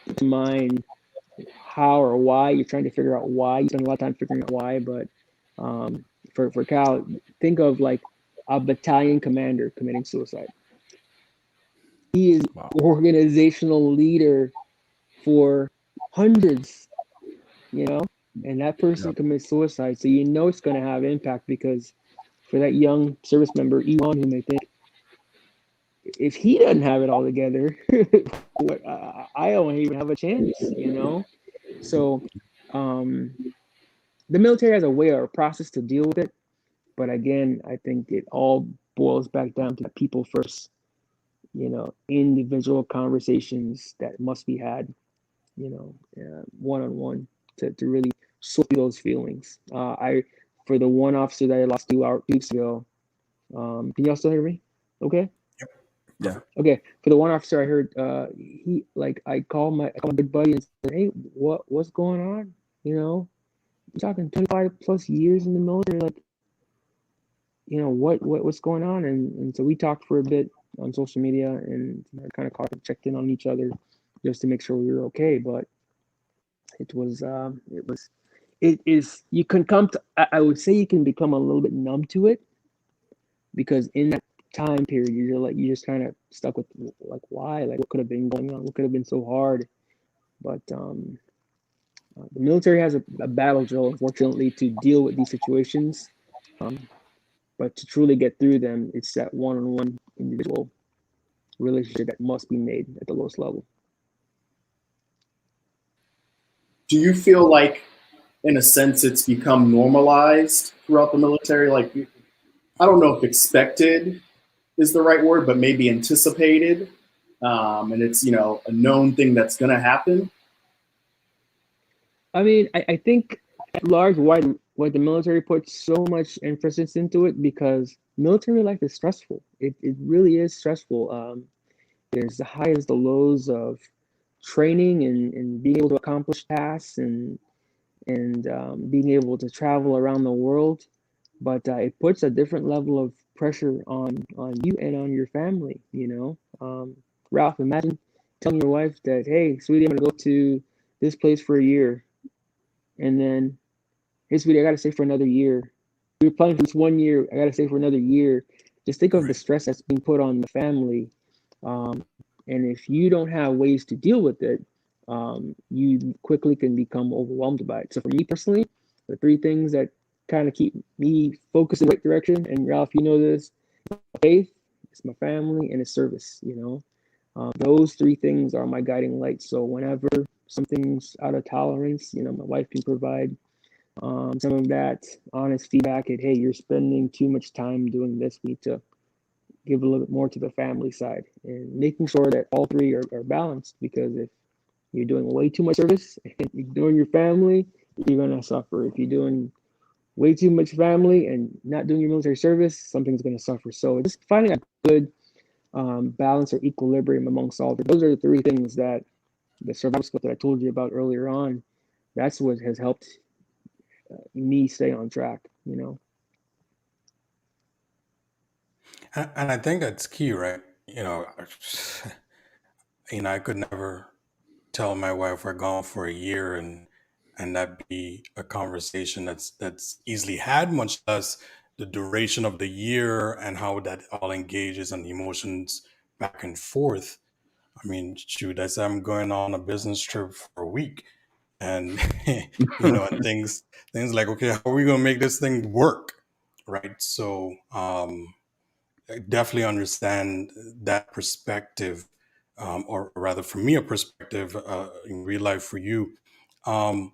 put to mind how or why you're trying to figure out why. You spend a lot of time figuring out why, but for Cal, think of like a battalion commander committing suicide. He is Wow. organizational leader for hundreds, you know, and that person Yep. commits suicide. So you know it's going to have impact, because for that young service member, Elon, who may think, if he doesn't have it all together, I don't even have a chance, you know? So the military has a way or a process to deal with it. But again, I think it all boils back down to people first, you know, individual conversations that must be had, you know, one on one to really sort through those feelings. For the one officer that I lost 2 weeks ago, can y'all still hear me? Okay. Yeah. Okay. For the one officer I heard, I called my good buddy and said, "Hey, what's going on? You know, you're talking 25 plus years in the military, like, you know, what's going on?" And so we talked for a bit on social media, and kind of checked in on each other just to make sure we were okay. But it is, you can come to, I would say you can become a little bit numb to it, because in that time period you're just kind of stuck with, like, why, like, what could have been going on, what could have been so hard. But the military has a battle drill, unfortunately, to deal with these situations. But to truly get through them, it's that one-on-one individual relationship that must be made at the lowest level. Do you feel like, in a sense, it's become normalized throughout the military? Like, I don't know if expected is the right word, but maybe anticipated, and it's, you know, a known thing that's going to happen. I mean, I think at large, why the military puts so much emphasis into it, because military life is stressful. It really is stressful. There's the highs, the lows of training and being able to accomplish tasks, and being able to travel around the world. But it puts a different level of pressure on you and on your family. You know, Ralph, imagine telling your wife that, "Hey, sweetie, I'm gonna go to this place for a year," and then, "Hey, sweetie, I gotta stay for another year. We were planning for this 1 year. I gotta stay for another year." Just think of the Right. stress that's being put on the family. And if you don't have ways to deal with it, you quickly can become overwhelmed by it. So for me personally, the three things that kind of keep me focused in the right direction, and Ralph, you know this: faith, it's my family, and it's service. You know, those three things are my guiding lights. So whenever something's out of tolerance, you know, my wife can provide some of that honest feedback at, "Hey, you're spending too much time doing this. We need to give a little bit more to the family side," and making sure that all three are balanced. Because if you're doing way too much service and ignoring your family, you're gonna suffer. If you're doing way too much family and not doing your military service, something's gonna suffer. So just finding a good balance or equilibrium amongst all three. Those are the three things that the survival skill that I told you about earlier on. That's what has helped me stay on track. You know. And I think that's key, right? I could never tell my wife we're gone for a year and that be a conversation that's easily had, much less the duration of the year and how that all engages and the emotions back and forth. I mean, shoot, I said I'm going on a business trip for a week, and and things like, okay, how are we gonna make this thing work, right? So I definitely understand that perspective, or rather, for me, a perspective in real life for you. Um,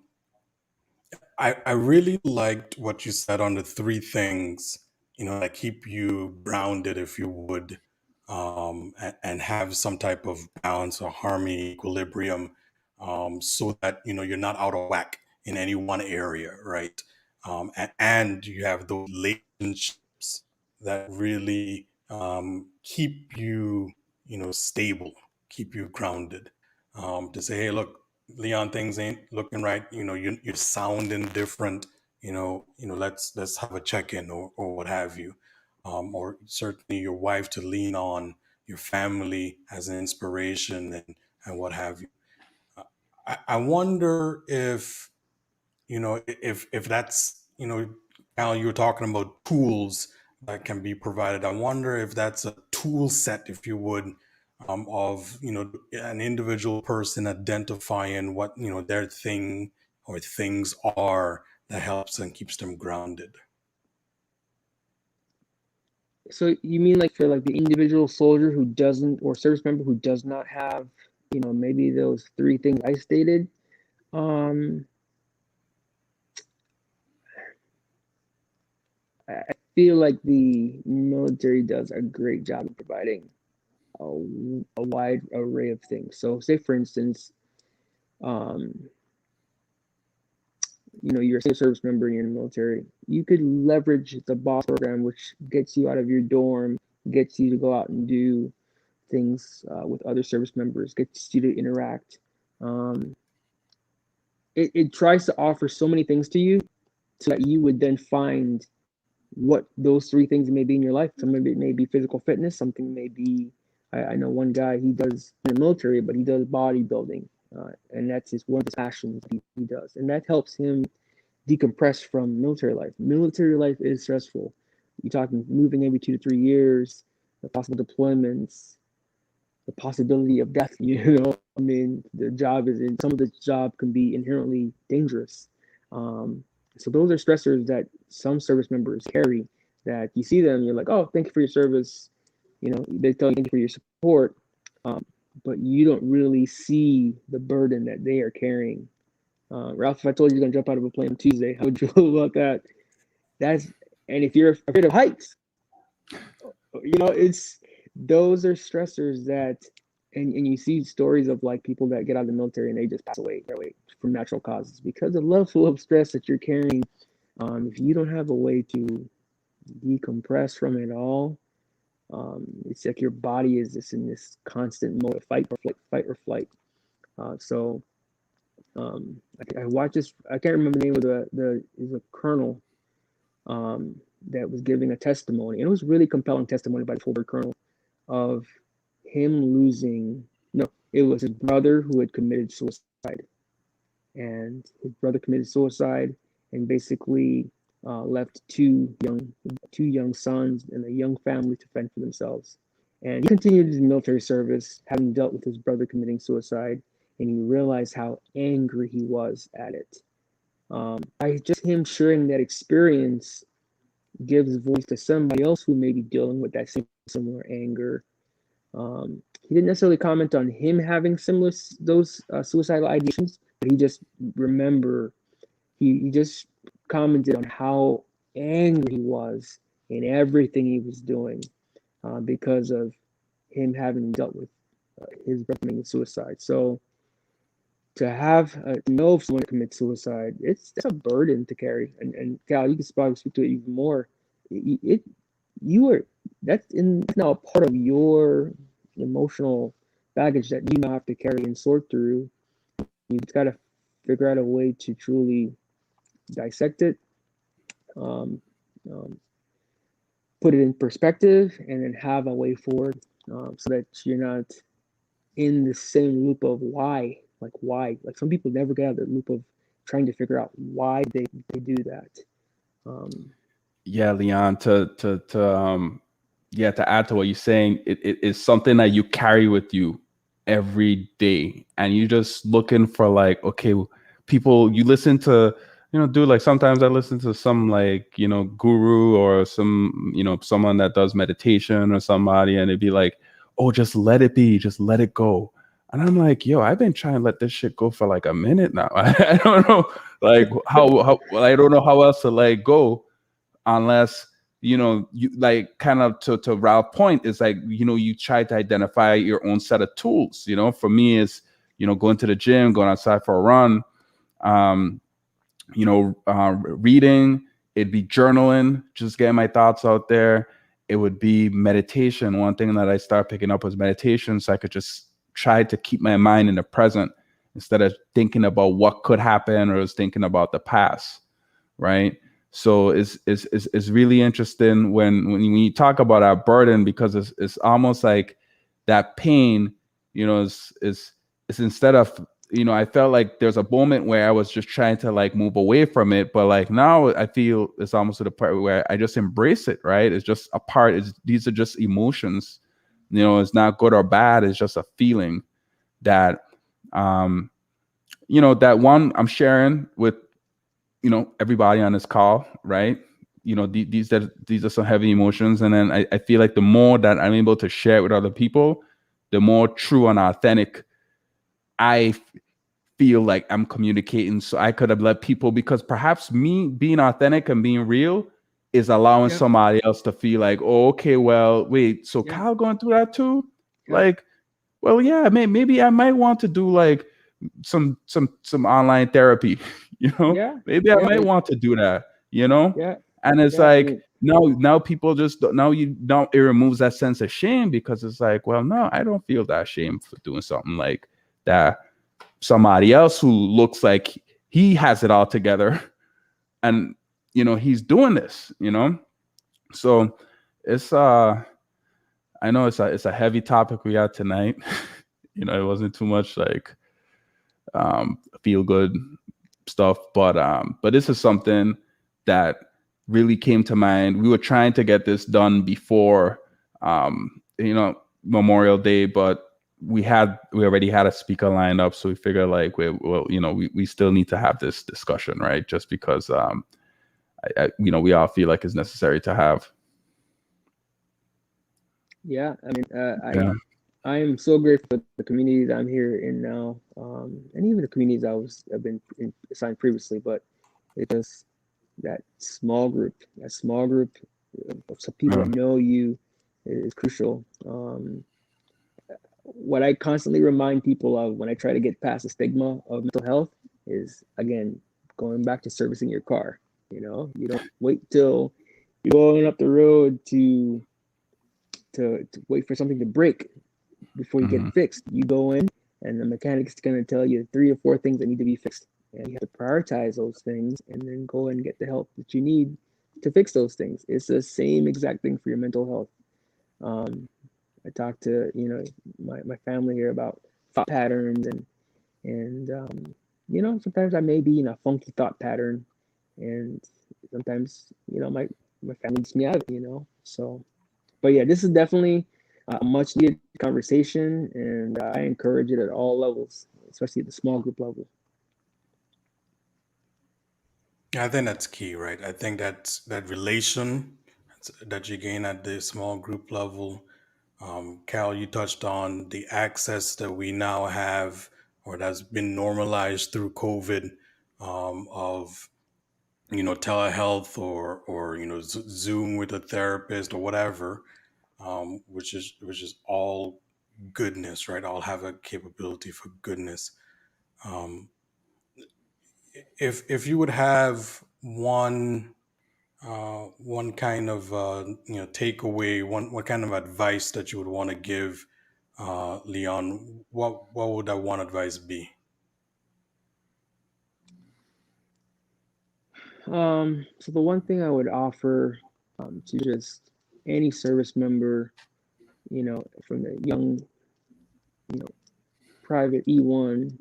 I really liked what you said on the three things, that keep you grounded, if you would, and have some type of balance or harmony, equilibrium, so that, you're not out of whack in any one area, right? And you have those relationships that really keep you, stable, keep you grounded. To say, hey, look, Leon, things ain't looking right. You're sounding different. Let's have a check in, or what have you. Or certainly your wife to lean on, your family as an inspiration and what have you. I wonder if, if that's, Al, you were talking about tools that can be provided. I wonder if that's a tool set, if you would, of, an individual person identifying what, their thing or things are that helps and keeps them grounded. So you mean like for like the individual soldier who doesn't, or service member who does not have, maybe those three things I stated? I feel like the military does a great job of providing a wide array of things. So say for instance, you're a service member and you're in the military, you could leverage the BOSS program, which gets you out of your dorm, gets you to go out and do things with other service members, gets you to interact. It tries to offer so many things to you so that you would then find what those three things may be in your life. Some of it may be physical fitness, something may be, I know one guy, he does in the military, but he does bodybuilding. And that's one of his passions he does. And that helps him decompress from military life. Military life is stressful. You're talking moving every 2 to 3 years, the possible deployments, the possibility of death. I mean, some of the job can be inherently dangerous. So those are stressors that some service members carry, that you see them, you're like, oh, thank you for your service. They tell you thank you for your support, but you don't really see the burden that they are carrying. Ralph, if I told you you're going to jump out of a plane on Tuesday, how would you feel about that? And if you're afraid of heights, those are stressors that, and you see stories of like people that get out of the military and they just pass away from natural causes because of the level of stress that you're carrying. If you don't have a way to decompress from it all, it's like your body is just in this constant mode of fight or flight. I watched this. I can't remember the name of is a colonel that was giving a testimony, and it was really compelling testimony by the full colonel of him losing. No, it was his brother who had committed suicide, and his brother committed suicide, and basically left two young sons and a young family to fend for themselves. And he continued his military service, having dealt with his brother committing suicide, and he realized how angry he was at it. Just him sharing that experience gives voice to somebody else who may be dealing with that similar anger. He didn't necessarily comment on him having those suicidal ideations, but he just he just commented on how angry he was in everything he was doing because of him having dealt with his brother committing suicide. So to know if someone commits suicide, it's a burden to carry. And Cal, you can probably speak to it even more. That's now a part of your emotional baggage that you now have to carry and sort through. You've got to figure out a way to truly dissect it, put it in perspective, and then have a way forward so that you're not in the same loop of why. Like some people never get out of the loop of trying to figure out why they do that. Yeah, Leon, to add to what you're saying, it is something that you carry with you every day, and you're just looking for like, okay, people you listen to, dude, like sometimes I listen to some like, guru or some, someone that does meditation or somebody, and it'd be like, oh, just let it be, just let it go. And I'm like, yo, I've been trying to let this shit go for like a minute now. I don't know, like how I don't know how else to let go, unless you like kind of to Ralph's point is like, you try to identify your own set of tools. For me is going to the gym, going outside for a run, reading. It'd be journaling, just getting my thoughts out there. It would be meditation. One thing that I started picking up was meditation, so I could just try to keep my mind in the present instead of thinking about what could happen or was thinking about the past, right? So it's really interesting when you talk about our burden, because it's almost like that pain, is instead of, I felt like there's a moment where I was just trying to like move away from it, but like now I feel it's almost to the part where I just embrace it, right? It's just a part. These are just emotions, it's not good or bad. It's just a feeling that, that one I'm sharing with, everybody on this call, right? These are some heavy emotions. And then I feel like the more that I'm able to share it with other people, the more true and authentic I feel like I'm communicating. So I could have let people, because perhaps me being authentic and being real is allowing somebody else to feel like, oh, okay, well, wait, so Kyle going through that too? Like, well, yeah, maybe I might want to do like some online therapy, maybe I might want to do that, and it's like, now people just now it removes that sense of shame, because it's like, well, no, I don't feel that shame for doing something like that. Somebody else who looks like he has it all together, and he's doing this, so it's I know it's a heavy topic we got tonight. It wasn't too much like feel good stuff, but this is something that really came to mind. We were trying to get this done before Memorial Day, but we already had a speaker lined up, so we figured like, we still need to have this discussion, right? Just because we all feel like it's necessary to have. Yeah, I mean, I am so grateful for the community that I'm here in now, and even the communities I've been assigned previously. But it's just that small group of some people that know you is crucial. What I constantly remind people of when I try to get past the stigma of mental health is, again, going back to servicing your car. You don't wait till you're going up the road to wait for something to break before you get it fixed. You go in, and the mechanic's going to tell you 3 or 4 things that need to be fixed, and you have to prioritize those things and then go and get the help that you need to fix those things. It's the same exact thing for your mental health. I talk to my family here about thought patterns, and sometimes I may be in a funky thought pattern, and sometimes my family gets me out of it. So, but yeah, this is definitely a much needed conversation, and I encourage it at all levels, especially at the small group level. Yeah, I think that's key, right? I think that relation that you gain at the small group level. Cal, you touched on the access that we now have, or that's been normalized through COVID, of telehealth, or Zoom with a therapist or whatever, which is all goodness, right? All have a capability for goodness. If you would have one kind of takeaway, one kind of advice that you would want to give Leon, what would that one advice be? So the one thing I would offer to just any service member, from the young, private E1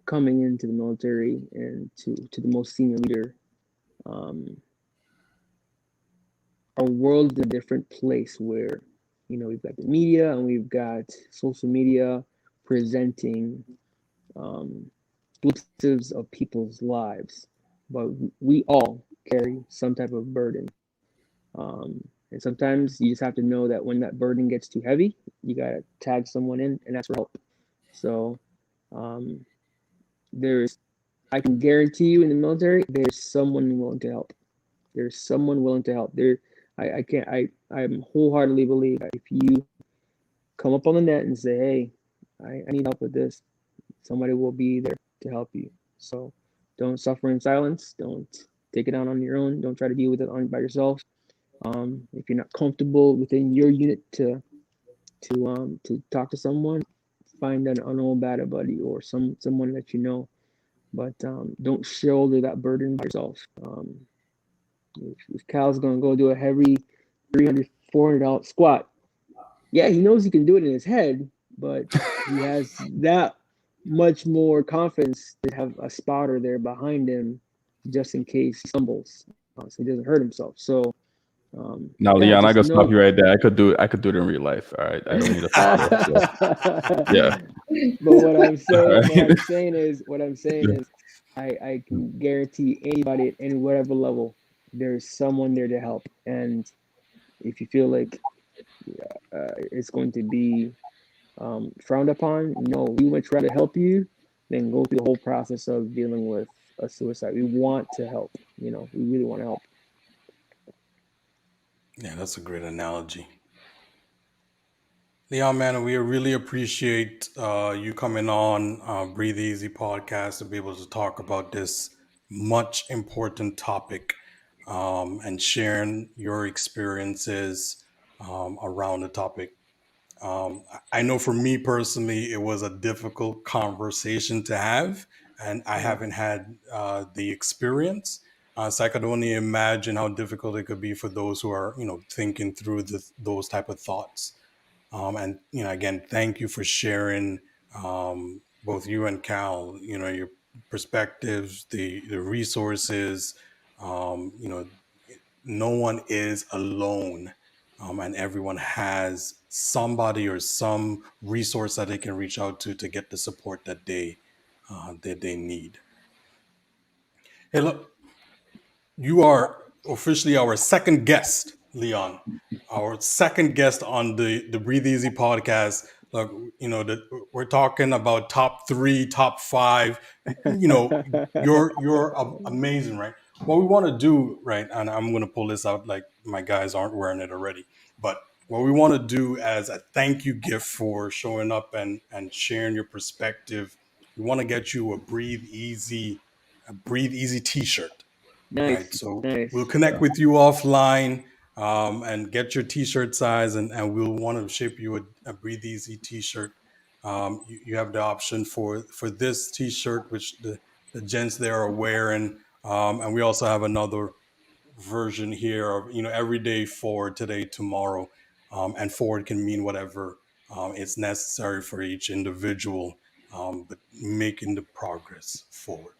coming into the military, and to the most senior leader, our world is a different place where, we've got the media and we've got social media presenting glimpses of people's lives, but we all carry some type of burden. And sometimes you just have to know that when that burden gets too heavy, you got to tag someone in and ask for help. So I can guarantee you, in the military, there's someone willing to help. There's someone willing to help. I'm wholeheartedly believe that if you come up on the net and say, hey, I need help with this, somebody will be there to help you. So don't suffer in silence. Don't take it on your own. Don't try to deal with it by yourself. If you're not comfortable within your unit to talk to someone, find an old battle buddy or someone that you know. But don't shoulder that burden by yourself. If Cal's going to go do a heavy $300, $400 squat, Yeah, he knows he can do it in his head, but he has that much more confidence to have a spotter there behind him just in case he stumbles, so he doesn't hurt himself. So Now, yeah, Leon, I just gotta stop know. you right there. I could do it. I could do it in real life. All right, I don't need a spotter. So, yeah. But what I'm All saying, right. what I'm saying is, I can guarantee anybody at any whatever level, there's someone there to help. And if you feel like it's going to be frowned upon, no, we much rather help you than go through the whole process of dealing with a suicide. We want to help. We really want to help. Yeah, that's a great analogy. Leon, man, we really appreciate you coming on Breathe Easy podcast to be able to talk about this much important topic and sharing your experiences around the topic. I know for me personally, it was a difficult conversation to have, and I Mhm. haven't had the experience. So I could only imagine how difficult it could be for those who are, thinking through those type of thoughts. And again, thank you for sharing both you and Cal. Your perspectives, the resources. No one is alone, and everyone has somebody or some resource that they can reach out to get the support that they need. Hey, look, you are officially our second guest, Leon. Our second guest on the Breathe Easy podcast. Look, we're talking about top three, top five. You're amazing, right? What we want to do, right? And I'm going to pull this out like my guys aren't wearing it already, but what we want to do as a thank you gift for showing up and sharing your perspective, we want to get you a Breathe Easy T-shirt. Right. Nice, So we'll nice. connect with you offline and get your t-shirt size, and we'll want to ship you a Breathe Easy t-shirt. You have the option for this t-shirt, which the gents there are wearing. And we also have another version here of, every day forward, today, tomorrow. And forward can mean whatever it's necessary for each individual, but making the progress forward.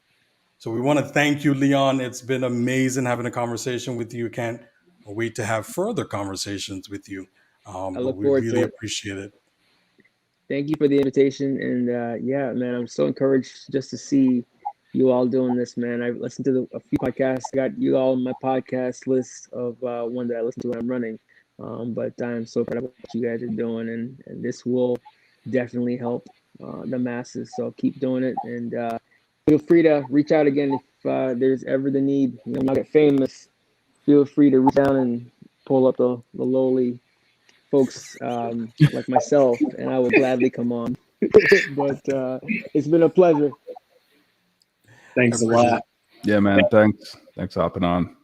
So we want to thank you, Leon. It's been amazing having a conversation with you. Can't wait to have further conversations with you. I But look we forward to really it. appreciate it. Thank you for the invitation. And yeah, man, I'm so encouraged just to see you all doing this, man. I've listened to a few podcasts. I got you all on my podcast list of one that I listen to when I'm running. But I'm so proud of what you guys are doing, and this will definitely help the masses. So keep doing it, and feel free to reach out again if there's ever the need. Not get famous. Feel free to reach out and pull up the lowly folks like myself, and I will gladly come on. But it's been a pleasure. I Thanks a appreciate lot. it. Yeah, man. Thanks for hopping on.